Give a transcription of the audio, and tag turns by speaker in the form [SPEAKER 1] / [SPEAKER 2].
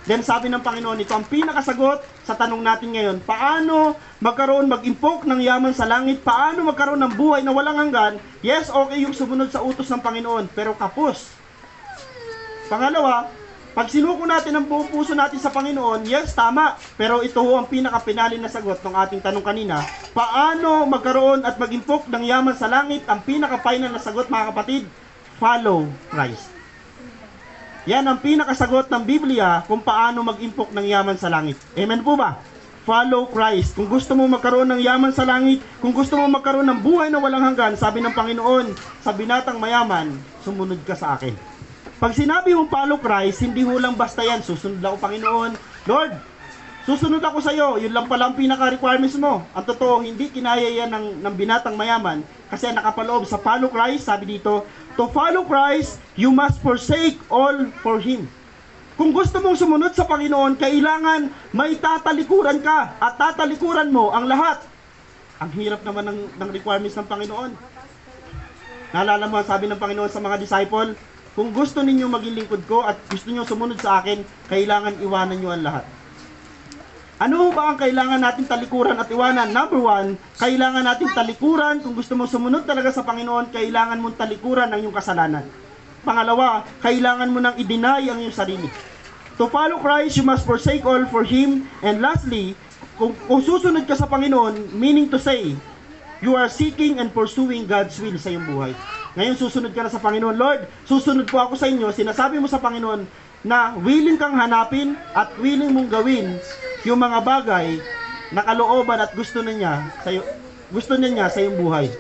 [SPEAKER 1] Then sabi ng Panginoon, ito ang pinakasagot sa tanong natin ngayon. Paano mag-impok ng yaman sa langit? Paano magkaroon ng buhay na walang hanggan? Yes, okay yung sumunod sa utos ng Panginoon, pero kapos. Pangalawa, pag sinuko natin ang buong puso natin sa Panginoon, yes, tama. Pero ito ho ang pinakapinalin na sagot ng ating tanong kanina. Paano magkaroon at mag-impok ng yaman sa langit? Ang pinaka-final na sagot, mga kapatid, follow Christ. Yan ang pinakasagot ng Biblia kung paano mag-impok ng yaman sa langit. Amen po ba? Follow Christ. Kung gusto mo magkaroon ng yaman sa langit, kung gusto mo magkaroon ng buhay na walang hanggan, sabi ng Panginoon, sa binatang mayaman, sumunod ka sa akin. Pag sinabi mong follow Christ, hindi ho lang basta yan, susunod ako Panginoon. Lord, susunod ako sa iyo. Yun lang pala ang pinaka-requirements mo. Ang totoo, hindi kinaya yan ng binatang mayaman kasi nakapaloob sa follow Christ, sabi dito, to follow Christ, you must forsake all for Him. Kung gusto mong sumunod sa Panginoon, kailangan may tatalikuran ka at tatalikuran mo ang lahat. Ang hirap naman ng requirements ng Panginoon. Naalala mo, sabi ng Panginoon sa mga disciple, kung gusto ninyo maging lingkod ko at gusto niyo sumunod sa akin, kailangan iwanan niyo ang lahat. Ano ba ang kailangan natin talikuran at iwanan? Number one, kailangan natin talikuran. Kung gusto mong sumunod talaga sa Panginoon, kailangan mong talikuran ang iyong kasalanan. Pangalawa, kailangan mo nang i-deny ang iyong sarili. To follow Christ, you must forsake all for Him. And lastly, kung susunod ka sa Panginoon, meaning to say, you are seeking and pursuing God's will sa iyong buhay. Ngayon, susunod ka na sa Panginoon. Lord, susunod po ako sa inyo. Sinasabi mo sa Panginoon na willing kang hanapin at willing mong gawin yung mga bagay na kalooban at gusto niya sa iyong buhay.